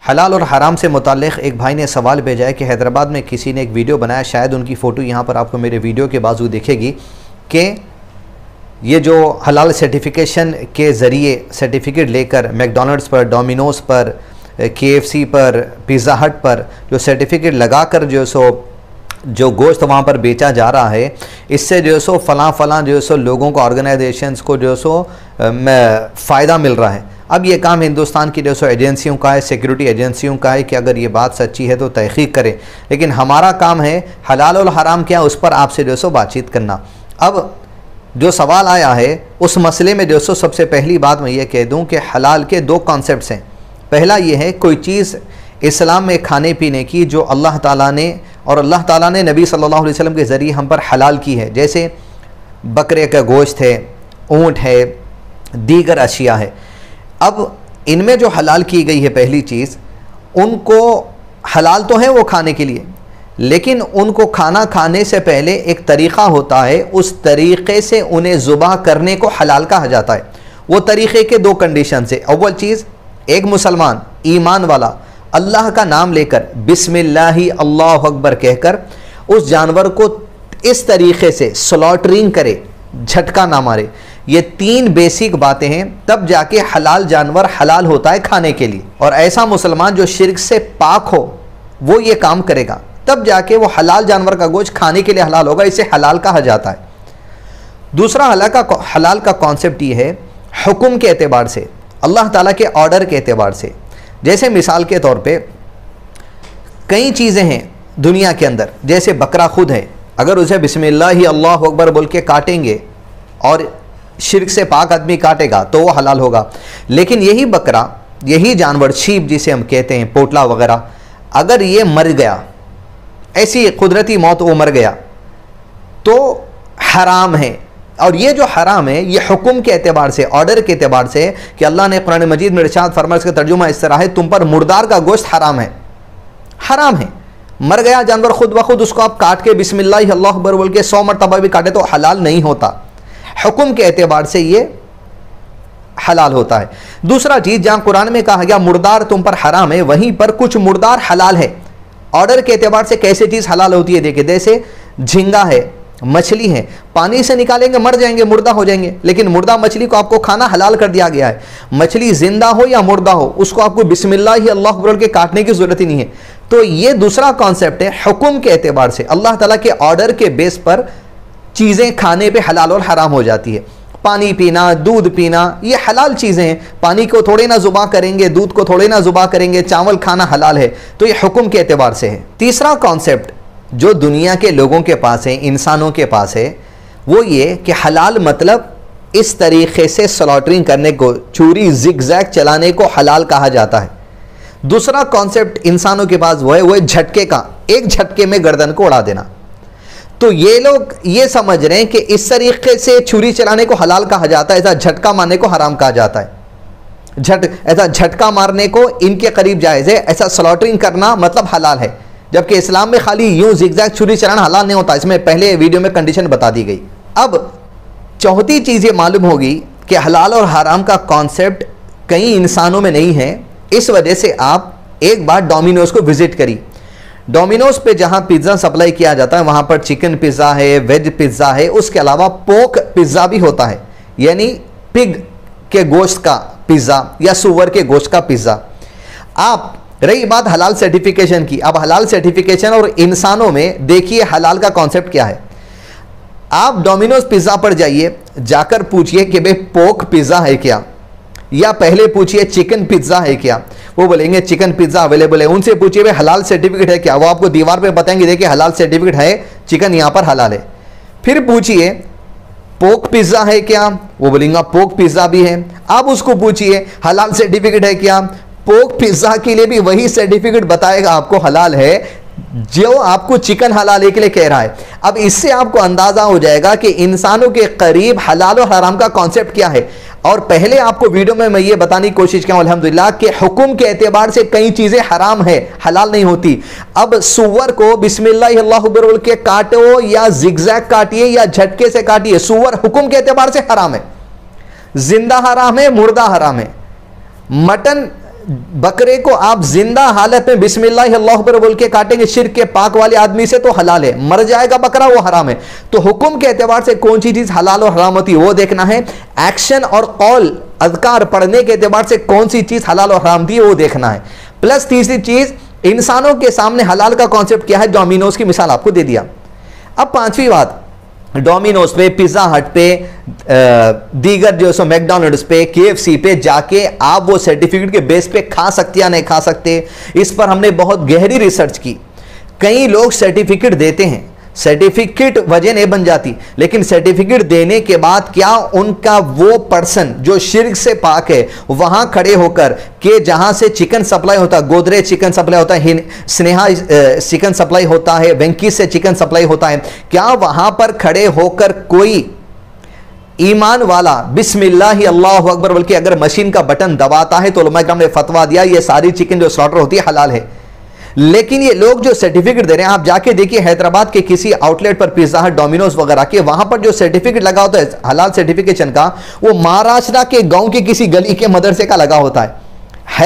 हलाल और हराम से मुताल्लिक़ एक भाई ने सवाल भेजा है कि हैदराबाद में किसी ने एक वीडियो बनाया, शायद उनकी फ़ोटो यहाँ पर आपको मेरे वीडियो के बाजू दिखेगी, कि ये जो हलाल सर्टिफिकेशन के ज़रिए सर्टिफिकेट लेकर मैकडॉनल्ड्स पर, डोमिनोज़ पर, KFC पर, पिज़्ज़ा हट पर जो सर्टिफिकेट लगा कर जो गोश्त वहाँ पर बेचा जा रहा है, इससे फ़लाँ जो लोगों को, ऑर्गेनाइजेशंस को फ़ायदा मिल रहा है। अब ये काम हिंदुस्तान की एजेंसियों का है, सिक्योरिटी एजेंसियों का है कि अगर ये बात सच्ची है तो तहक़ीक़ करें, लेकिन हमारा काम है हलाल और हराम क्या, उस पर आपसे बातचीत करना। अब जो सवाल आया है उस मसले में सबसे पहली बात मैं ये कह दूँ कि हलाल के दो कॉन्सेप्ट्स हैं। पहला ये है कोई चीज़ इस्लाम में खाने पीने की जो अल्लाह ताला ने और अल्लाह ताला ने नबी सल्लल्लाहु अलैहि वसल्लम के ज़रिए हम पर हलाल की है, जैसे बकरे का गोश्त है, ऊँट है, दीगर अशिया है। अब इनमें जो हलाल की गई है पहली चीज़, उनको हलाल तो है वो खाने के लिए, लेकिन उनको खाना खाने से पहले एक तरीक़ा होता है, उस तरीक़े से उन्हें ज़ुबाह करने को हलाल कहा जाता है। वो तरीक़े के दो कंडीशन से, अव्वल चीज़, एक मुसलमान ईमान वाला अल्लाह का नाम लेकर बिस्मिल्लाहि अल्लाहु अकबर कहकर उस जानवर को इस तरीक़े से स्लॉटरिंग करे, झटका ना मारे। ये तीन बेसिक बातें हैं, तब जाके हलाल जानवर हलाल होता है खाने के लिए। और ऐसा मुसलमान जो शिर्क से पाक हो वो ये काम करेगा, तब जाके वो हलाल जानवर का गोश्त खाने के लिए हलाल होगा, इसे हलाल कहा जाता है। दूसरा हलाल का कॉन्सेप्ट ये है हुक्म के एतबार से, अल्लाह ताला के ऑर्डर के एतबार से। जैसे मिसाल के तौर पे कई चीज़ें हैं दुनिया के अंदर, जैसे बकरा खुद है, अगर उसे बिस्मिल्लाहि अल्लाहु अकबर बोल के काटेंगे और शिर्क से पाक आदमी काटेगा तो वो हलाल होगा। लेकिन यही बकरा, यही जानवर, शीप जिसे हम कहते हैं, पोटला वगैरह, अगर ये मर गया, ऐसी कुदरती मौत वो मर गया, तो हराम है। और ये जो हराम है ये हुक्म के एतबार से, ऑर्डर के एतबार से, कि अल्लाह ने कुरान मजीद में इरशाद फरमाया, इसका तर्जुमा इस तरह है, तुम पर मुर्दार का गोश्त हराम है। हराम है, मर गया जानवर खुद ब खुद, उसको आप काट के बिस्मिल्लाह अल्लाहु अकबर बोल के 100 मरतबा भी काटे तो हलाल नहीं होता। हुक्म के एतबार से ये हलाल होता है। दूसरा चीज़, जहाँ कुरान में कहा गया मुर्दार तुम पर हराम है, वहीं पर कुछ मुर्दार हलाल है। ऑर्डर के एतबार से कैसे चीज़ हलाल होती है देखिए, जैसे झींगा है, मछली है, पानी से निकालेंगे मर जाएंगे, मुर्दा हो जाएंगे, लेकिन मुर्दा मछली को आपको खाना हलाल कर दिया गया है। मछली जिंदा हो या मुर्दा हो, उसको आपको बिस्मिल्लाह अल्लाहु अकबर के काटने की ज़रूरत ही नहीं है। तो ये दूसरा कॉन्सेप्ट है, हुक्म के एतबार से अल्लाह ताला के ऑर्डर के बेस पर चीज़ें खाने पे हलाल और हराम हो जाती है। पानी पीना, दूध पीना, ये हलाल चीज़ें हैं। पानी को थोड़े ना ज़ुबा करेंगे, दूध को थोड़े ना ज़ुबा करेंगे, चावल खाना हलाल है, तो ये हुक्म के एतबार से है। तीसरा कॉन्सेप्ट जो दुनिया के लोगों के पास है, इंसानों के पास है, वो ये कि हलाल मतलब इस तरीक़े से स्लॉटरिंग करने को, छुरी जिगजैग चलाने को हलाल कहा जाता है। दूसरा कॉन्सेप्ट इंसानों के पास वो है झटके का, एक झटके में गर्दन को उड़ा देना। तो ये लोग ये समझ रहे हैं कि इस तरीके से छुरी चलाने को हलाल कहा जाता है, ऐसा झटका मारने को हराम कहा जाता है। ऐसा झटका मारने को इनके करीब जायज़ है, ऐसा स्लॉटरिंग करना मतलब हलाल है, जबकि इस्लाम में खाली यूं जिगजैग छुरी चलाना हलाल नहीं होता। इसमें पहले वीडियो में कंडीशन बता दी गई। अब चौथी चीज़ ये मालूम होगी कि हलाल और हराम का कॉन्सेप्ट कई इंसानों में नहीं है। इस वजह से आप एक बार डोमिनोज को विजिट करिए। डोमिनोज पे जहाँ पिज़्ज़ा सप्लाई किया जाता है, वहाँ पर चिकन पिज़्ज़ा है, वेज पिज़्ज़ा है, उसके अलावा पोक पिज़्ज़ा भी होता है, यानी पिग के गोश्त का पिज़्ज़ा या सुअर के गोश्त का पिज़्ज़ा। आप रही बात हलाल सर्टिफिकेशन की, अब हलाल सर्टिफिकेशन और इंसानों में देखिए हलाल का कॉन्सेप्ट क्या है। आप डोमिनोज पिज़्ज़ा पर जाइए, जाकर पूछिए कि भाई पोक पिज़्ज़ा है क्या, या पहले पूछिए चिकन पिज़्ज़ा है क्या, वो बोलेंगे चिकन पिज़्ज़ा अवेलेबल है। उनसे पूछिए भाई हलाल सर्टिफिकेट है क्या, वो आपको दीवार पे बताएंगे देखिए हलाल सर्टिफिकेट है, चिकन यहाँ पर हलाल है। फिर पूछिए पोक पिज़्ज़ा है क्या, वो बोलेंगे पोक पिज़्ज़ा भी है। आप उसको पूछिए हलाल सर्टिफिकेट है क्या, पोक पिज़्ज़ा के लिए भी वही सर्टिफिकेट बताएगा आपको हलाल है जो आपको चिकन हलाल के लिए कह रहा है। अब इससे आपको अंदाजा हो जाएगा कि इंसानों के करीब हलाल और हराम का कॉन्सेप्ट क्या है। और पहले आपको वीडियो में मैं ये बताने की कोशिश किया अल्हम्दुलिल्लाह कि हुक्म के एतबार से कई चीजें हराम है, हलाल नहीं होती। अब सुअर को बिस्मिल्लाह अल्लाहु अकबर बोल के काटो या जिगजैग काटिए या झटके से काटिए, सुअर हुक्म के एतबार से हराम है, जिंदा हराम है, मुर्दा हराम है। मटन बकरे को आप जिंदा हालत में बिस्मिल्लाह अल्लाह अकबर बोल के काटेंगे, शिर्क के पाक वाले आदमी से तो हलाल है, मर जाएगा बकरा वो हराम है। तो हुक्म के एतबार से कौन सी चीज हलाल और हराम होती है वो देखना है। एक्शन और कौल अज़कार पढ़ने के एतबार से कौन सी चीज हलाल और हराम थी वो देखना है। प्लस तीसरी चीज, इंसानों के सामने हलाल का कॉन्सेप्ट क्या है, डोमिनोज की मिसाल आपको दे दिया। अब पांचवी बात, डोमिनोज पे, पिज्जा हट पे, दीगर जो सो मैकडॉनल्ड्स पे, KFC पे जाके आप वो सर्टिफिकेट के बेस पे खा सकते या नहीं खा सकते, इस पर हमने बहुत गहरी रिसर्च की। कई लोग सर्टिफिकेट देते हैं, सर्टिफिकेट वजह नहीं बन जाती, लेकिन सर्टिफिकेट देने के बाद क्या उनका वो पर्सन जो शिर्क से पाक है वहां खड़े होकर के जहां से चिकन सप्लाई होता है, गोदरेज चिकन सप्लाई होता है, स्नेहा चिकन सप्लाई होता है, वेंकीज से चिकन सप्लाई होता है, क्या वहां पर खड़े होकर कोई ईमान वाला बिस्मिल्लाह अल्लाहु अकबर बल्कि अगर मशीन का बटन दबाता है तो उलमा इकराम ने फतवा दिया ये सारी चिकन जो स्लॉटर होती है हलाल है। लेकिन ये लोग जो सर्टिफिकेट दे रहे हैं, आप जाके देखिए हैदराबाद के किसी आउटलेट पर, पिज्जा हट, डोमिनोज वगैरह के, वहां पर जो सर्टिफिकेट लगा होता है हलाल सर्टिफिकेशन का, वो महाराष्ट्र के गांव के किसी गली के मदरसे का लगा होता है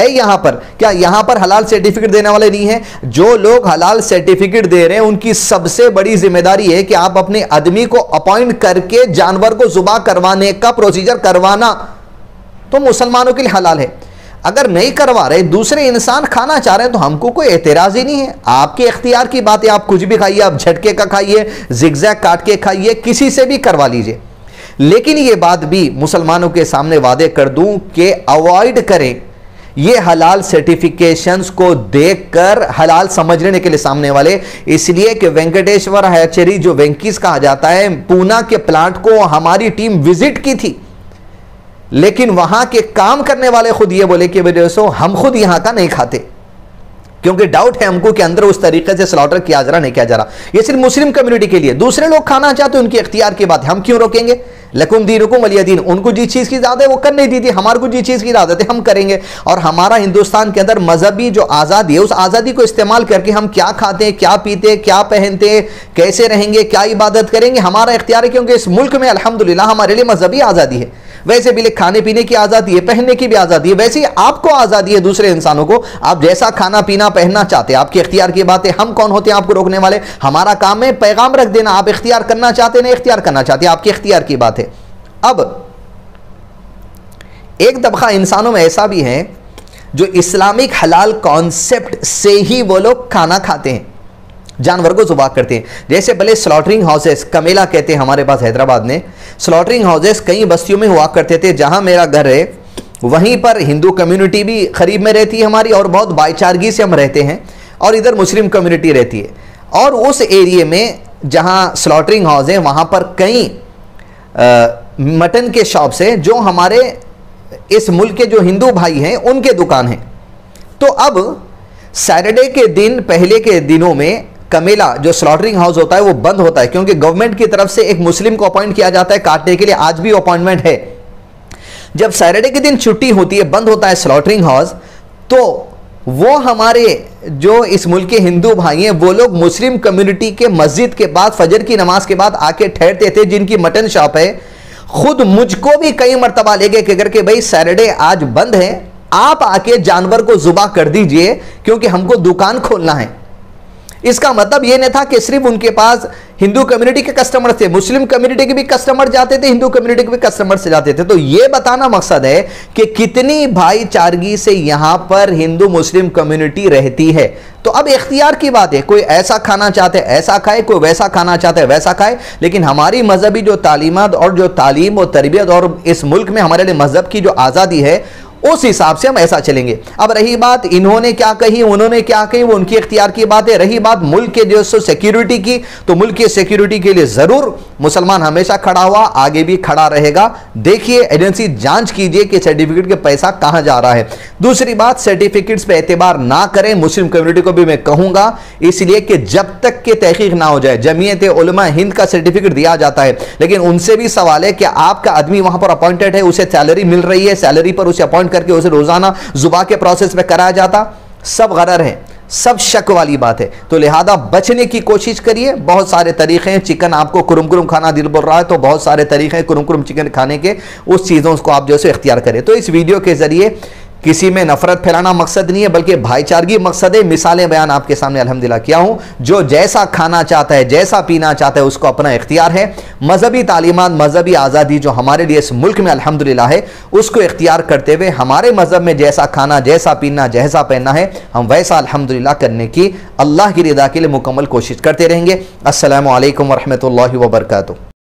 यहां पर। क्या यहां पर हलाल सर्टिफिकेट देने वाले नहीं है? जो लोग हलाल सर्टिफिकेट दे रहे हैं उनकी सबसे बड़ी जिम्मेदारी है कि आप अपने आदमी को अपॉइंट करके जानवर को जुबा करवाने का प्रोसीजर करवाना, तो मुसलमानों के लिए हलाल है। अगर नहीं करवा रहे, दूसरे इंसान खाना चाह रहे हैं तो हमको कोई एतराज ही नहीं है, आपके इख्तियार की बात है। आप कुछ भी खाइए, आप झटके का खाइए, जिगजैग काट के खाइए, किसी से भी करवा लीजिए। लेकिन ये बात भी मुसलमानों के सामने वादे कर दूं कि अवॉइड करें ये हलाल सर्टिफिकेशंस को देखकर हलाल समझ लेने के लिए सामने वाले। इसलिए कि वेंकटेश्वर हैचरी जो वेंकीज कहा जाता है, पूना के प्लांट को हमारी टीम विजिट की थी, लेकिन वहां के काम करने वाले खुद ये बोले कि दोस्तों हम खुद यहां का नहीं खाते, क्योंकि डाउट है हमको कि अंदर उस तरीके से स्लॉटर किया जा रहा नहीं किया जा रहा। ये सिर्फ मुस्लिम कम्युनिटी के लिए, दूसरे लोग खाना चाहते हैं उनके इख्तियार की बात है, हम क्यों रोकेंगे? लकुम दीनुकुम वलिय दीन, उनको जिस चीज की इजाजत है वो कर नहीं दी थी, हमारे को जिस चीज की इजाजत है हम करेंगे। और हमारा हिंदुस्तान के अंदर मजहबी जो आज़ादी है, उस आज़ादी को इस्तेमाल करके हम क्या खाते हैं, क्या पीते, क्या पहनते, कैसे रहेंगे, क्या इबादत करेंगे, हमारा इख्तियार है। क्योंकि इस मुल्क में अल्हम्दुलिल्लाह हमारे लिए मजहबी आज़ादी है। वैसे भी खाने पीने की आज़ादी है, पहनने की भी आज़ादी है, वैसे ही आपको आज़ादी है दूसरे इंसानों को, आप जैसा खाना पीना पहनना चाहते हैं, आपके इख्तियार की बात है। हम कौन होते हैं आपको रोकने वाले? हमारा काम है पैगाम रख देना, आप इख्तियार करना चाहते नहीं इख्तियार करना चाहते, आपके इख्तियार की बात है। अब एक तबका इंसानों में ऐसा भी है जो इस्लामिक हलाल कॉन्सेप्ट से ही वो लोग खाना खाते हैं, जानवर को ज़ुबाह करते हैं। जैसे भले स्लॉटरिंग हाउसेस, कमेला कहते हैं हमारे पास हैदराबाद में, स्लॉटरिंग हाउसेस कई बस्तियों में हुआ करते थे। जहां मेरा घर है वहीं पर हिंदू कम्युनिटी भी करीब में रहती है हमारी, और बहुत भाईचारगी से हम रहते हैं, और इधर मुस्लिम कम्युनिटी रहती है। और उस एरिए में जहां स्लॉटरिंग हाउस है वहां पर कई मटन के शॉप्स हैं जो हमारे इस मुल्क के जो हिंदू भाई हैं उनके दुकान हैं। तो अब सैटरडे के दिन, पहले के दिनों में कमेला जो स्लॉटरिंग हाउस होता है वो बंद होता है, क्योंकि गवर्नमेंट की तरफ से एक मुस्लिम को अपॉइंट किया जाता है काटने के लिए, आज भी अपॉइंटमेंट है। जब सैटरडे के दिन छुट्टी होती है, बंद होता है स्लॉटरिंग हाउस, तो वो हमारे जो इस मुल्क के हिंदू भाई हैं वो लोग मुस्लिम कम्युनिटी के मस्जिद के बाद, फजर की नमाज के बाद आके ठहरते थे, जिनकी मटन शॉप है। खुद मुझको भी कई मरतबा ले गए कि भाई सैटरडे आज बंद है, आप आके जानवर को जुबा कर दीजिए क्योंकि हमको दुकान खोलना है। इसका मतलब यह नहीं था कि सिर्फ उनके पास हिंदू कम्युनिटी के कस्टमर थे, मुस्लिम कम्युनिटी के भी कस्टमर जाते थे, हिंदू कम्युनिटी के भी कस्टमर से जाते थे। तो यह बताना मकसद है कि कितनी भाईचारगी से यहां पर हिंदू मुस्लिम कम्युनिटी रहती है। तो अब इख्तियार की बात है, कोई ऐसा खाना चाहते है ऐसा खाए, कोई वैसा खाना चाहते है वैसा खाए। लेकिन हमारी मजहबी जो तालीमात और जो तालीम और तरबियत और इस मुल्क में हमारे लिए मजहब की जो आज़ादी है, उस हिसाब से हम ऐसा चलेंगे। अब रही बात इन्होंने क्या कही, उन्होंने क्या कही, वो उनकी इख्तियार की बात है। रही बात मुल्क के जो सिक्योरिटी की, तो मुल्क की सिक्योरिटी के लिए जरूर मुसलमान हमेशा खड़ा हुआ, आगे भी खड़ा रहेगा। देखिए, एजेंसी जांच कीजिए कि सर्टिफिकेट के पैसा कहां जा रहा है। दूसरी बात, सर्टिफिकेट्स पे एतबार ना करें, मुस्लिम कम्युनिटी को भी मैं कहूंगा, इसलिए कि जब तक के तहकीक ना हो जाए। जमीयत उलमा हिंद का सर्टिफिकेट दिया जाता है, लेकिन उनसे भी सवाल है कि आपका आदमी वहां पर अपॉइंटेड है, उसे सैलरी मिल रही है, सैलरी पर उसे अपॉइंट करके उसे रोजाना जुबा के प्रोसेस में कराया जाता, सब गरर है, सब शक वाली बात है। तो लिहाजा बचने की कोशिश करिए। बहुत सारे तरीके हैं, चिकन आपको कुरुम कुरुम खाना दिल बोल रहा है तो बहुत सारे तरीके हैं कुरुम कुरुम चिकन खाने के, उस चीज़ों को आप जो है इख्तियार करें। तो इस वीडियो के जरिए किसी में नफरत फैलाना मकसद नहीं है, बल्कि भाईचारगी मकसद है। मिसालें बयान आपके सामने अल्हम्दुलिल्लाह किया हूं। जो जैसा खाना चाहता है, जैसा पीना चाहता है, उसको अपना इख्तियार है। मजहबी तालीमात, मजहबी आज़ादी जो हमारे लिए इस मुल्क में अल्हम्दुलिल्लाह है, उसको इख्तियार करते हुए हमारे मजहब में जैसा खाना, जैसा पीना, जैसा पहनना है, हम वैसा अल्हम्दुलिल्लाह करने की अल्लाह की रिदा के लिए मुकम्मल कोशिश करते रहेंगे। अस्सलामु अलैकुम वरहमतुल्लाहि वबरकातुहू।